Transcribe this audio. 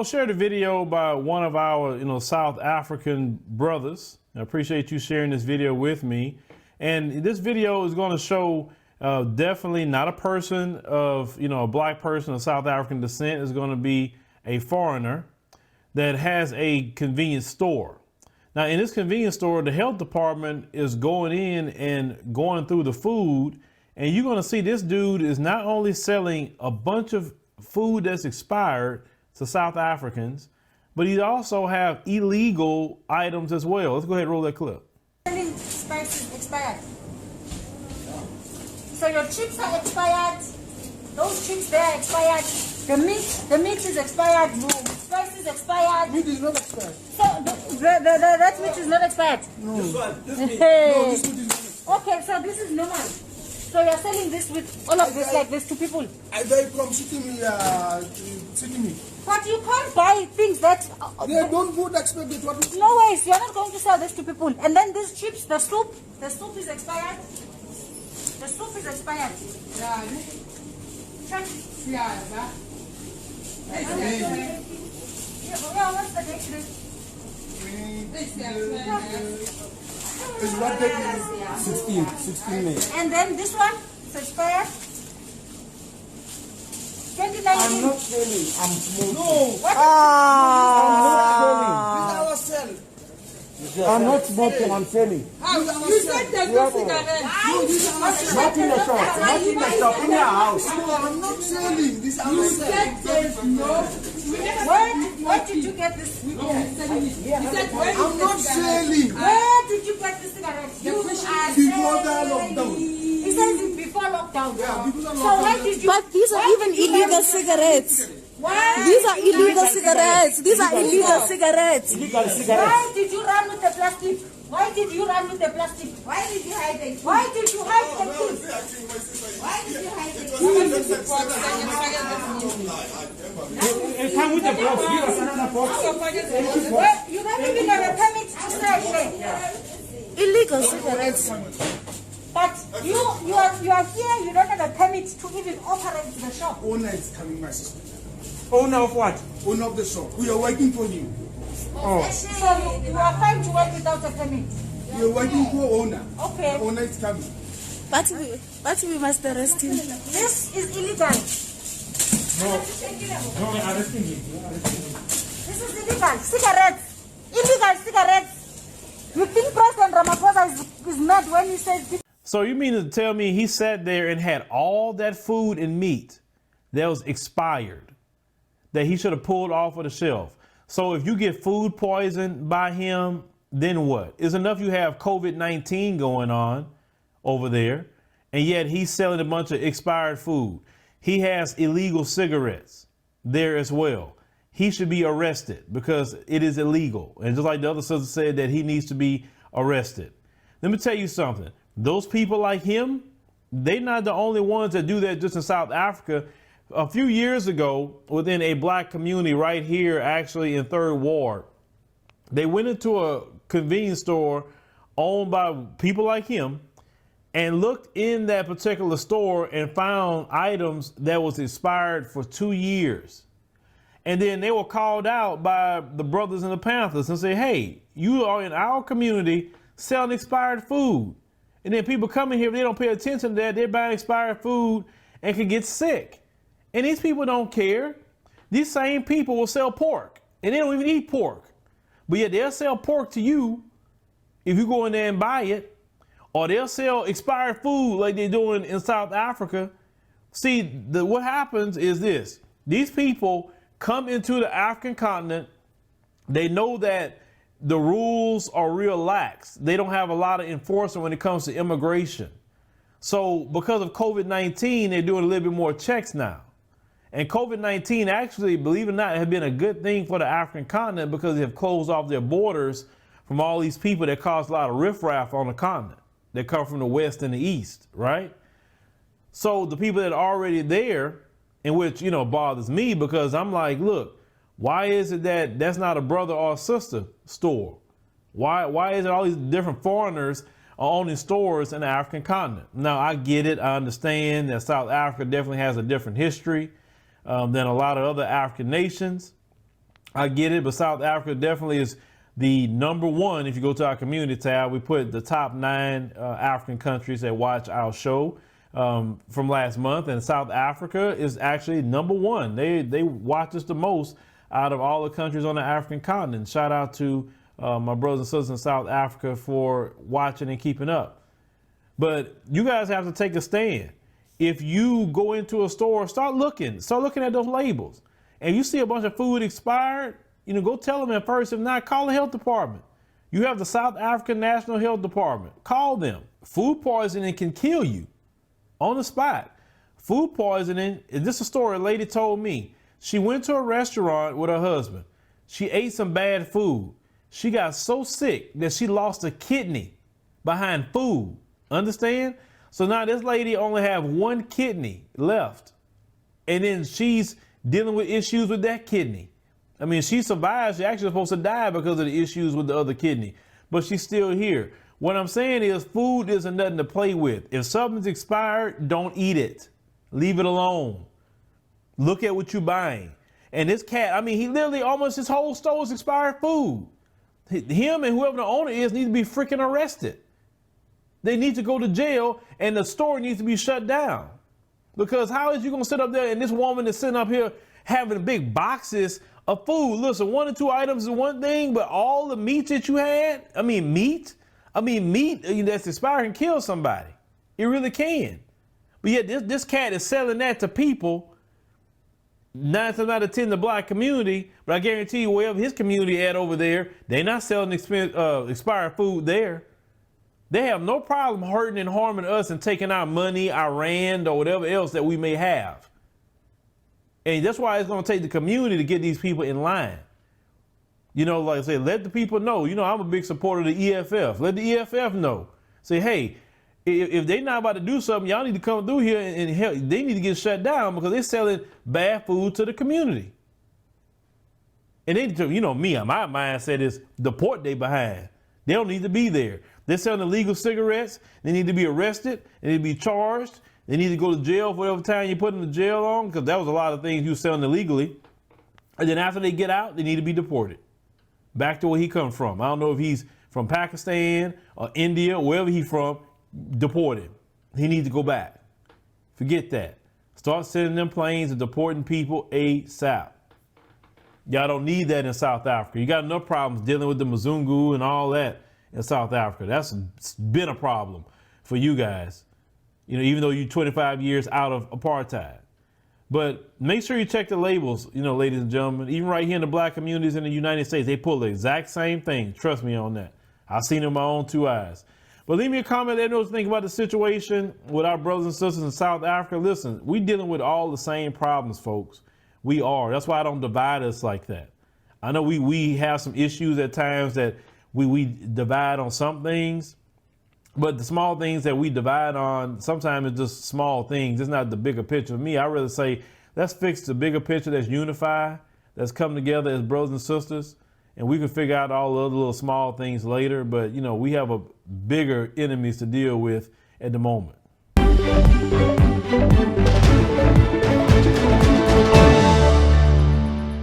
was shared a video by one of our, South African brothers. I appreciate you sharing this video with me. And this video is going to show definitely not a person of, a black person of South African descent. Is going to be a foreigner that has a convenience store. Now, in this convenience store, the health department is going in and going through the food. And you're going to see this dude is not only selling a bunch of food that's expired to South Africans, but he also have illegal items as well. Let's go ahead and roll that clip. Spices expired. So your chips are expired. Those chips, they are expired. The meat is expired. No. Spice is expired. Meat is not expired. So that meat is not expired. No. This meat. No, this meat is not. Okay, so this is normal. So you're selling this with all of this like this to people? They come sitting me. But you can't buy things that... They don't put expected what is... No ways, you're not going to sell this to people. And then these chips, the soup is expired. The soup is expired. Yeah. Check. Yeah. What's the date today? It's what they 16 May. And then this one is expired. 2019. I'm not selling. I'm smoking. No. What? I'm not selling. I'm not smoking. I'm selling. You said there's no cigarette. Not in the shop. Not in the shop. In your house. No, I'm not selling. This I'm said there's no. Where did you get this? I'm not selling. Where did you get the cigarettes? You are before the lockdown. He says it's before lockdown. Yeah, because of so where did you? But these are even illegal cigarettes. Why? These are illegal cigarettes. These are illegal cigarettes. Illegal cigarettes. Why did you run with the plastic? Why did you run with the plastic? Why did you hide it? Why did you hide the food? Why did you hide it? It come with the box. Give us another box. You don't even have a permit to sell there. Illegal cigarettes. But you are here, you don't have a permit to even operate the shop. Owner is coming, my sister. Owner of what? Owner of the shop. We are waiting for you. Oh. So you are fine to work without a permit? We are waiting for owner. Okay. The owner is coming. But we must arrest him. This is illegal. No, we're arresting him. This is illegal. Cigarettes. Illegal cigarettes. You think President Ramaphosa is mad when he says... So you mean to tell me he sat there and had all that food and meat that was expired that he should have pulled off of the shelf? So if you get food poisoned by him, then what? It's enough you have COVID-19 going on over there, and yet he's selling a bunch of expired food. He has illegal cigarettes there as well. He should be arrested because it is illegal. And just like the other sister said that he needs to be arrested. Let me tell you something. Those people like him, they're not the only ones that do that just in South Africa. A few years ago, within a black community right here, actually in 3rd Ward, they went into a convenience store owned by people like him and looked in that particular store and found items that was expired for 2 years. And then they were called out by the brothers in the Panthers and say, hey, you are in our community selling expired food. And then people come in here, they don't pay attention to that. They're buying expired food and can get sick. And these people don't care. These same people will sell pork and they don't even eat pork. But yet they'll sell pork to you if you go in there and buy it, or they'll sell expired food like they're doing in South Africa. See, what happens is this. These people come into the African continent. They know that the rules are real lax. They don't have a lot of enforcement when it comes to immigration. So because of COVID-19, they're doing a little bit more checks now. And COVID-19 actually, believe it or not, has been a good thing for the African continent because they have closed off their borders from all these people that cause a lot of riffraff on the continent. They come from the West and the East, right? So the people that are already there, in which, bothers me because I'm like, look, why is it that that's not a brother or a sister store? Why is it all these different foreigners are owning stores in the African continent? Now, I get it. I understand that South Africa definitely has a different history than a lot of other African nations. I get it, but South Africa definitely is the number one. If you go to our community tab, we put the top 9 African countries that watch our show from last month, and South Africa is actually number one. They watch us the most out of all the countries on the African continent. Shout out to my brothers and sisters in South Africa for watching and keeping up. But you guys have to take a stand. If you go into a store, start looking at those labels. And you see a bunch of food expired, go tell them at first. If not, call the health department. You have the South African National Health Department. Call them. Food poisoning can kill you on the spot. Food poisoning, this is a story a lady told me. She went to a restaurant with her husband. She ate some bad food. She got so sick that she lost a kidney behind food. Understand? So now this lady only have one kidney left. And then she's dealing with issues with that kidney. I mean, she survived. She actually supposed to die because of the issues with the other kidney, but she's still here. What I'm saying is food isn't nothing to play with. If something's expired, don't eat it. Leave it alone. Look at what you're buying. And this cat, I mean, he literally almost his whole store is expired food. Him and whoever the owner is need to be freaking arrested. They need to go to jail, and the store needs to be shut down. Because how is you going to sit up there and this woman is sitting up here having big boxes of food? Listen, 1 or 2 items is one thing, but all the meat that you had, meat that's expired can kill somebody. It really can. But yet this cat is selling that to people, 9 times out of 10 the black community, but I guarantee you wherever his community at over there, they're not selling expired food there. They have no problem hurting and harming us and taking our money, our rand, or whatever else that we may have. And that's why it's going to take the community to get these people in line. Like I say, let the people know. I'm a big supporter of the EFF. Let the EFF know. Say, hey, if they're not about to do something, y'all need to come through here and help. They need to get shut down because they're selling bad food to the community. And they, me, my mindset is deport they behind. They don't need to be there. They're selling illegal cigarettes. They need to be arrested. They need to be charged. They need to go to jail for whatever time you put them in jail on, because that was a lot of things you were selling illegally. And then after they get out, they need to be deported back to where he comes from. I don't know if he's from Pakistan or India, or wherever he's from, deport him. He needs to go back. Forget that. Start sending them planes and deporting people ASAP. Y'all don't need that in South Africa. You got enough problems dealing with the Mzungu and all that in South Africa. That's been a problem for you guys. Even though you're 25 years out of apartheid. But make sure you check the labels, ladies and gentlemen. Even right here in the black communities in the United States, they pull the exact same thing. Trust me on that. I've seen it with my own 2 eyes. But leave me a comment. Let me know what you think about the situation with our brothers and sisters in South Africa. Listen, we're dealing with all the same problems, folks. We are. That's why I don't divide us like that. I know we have some issues at times that we divide on some things. But the small things that we divide on, sometimes it's just small things. It's not the bigger picture. For me, I'd rather say, let's fix the bigger picture that's unified, that's come together as brothers and sisters, and we can figure out all the other little small things later. But, we have a bigger enemies to deal with at the moment.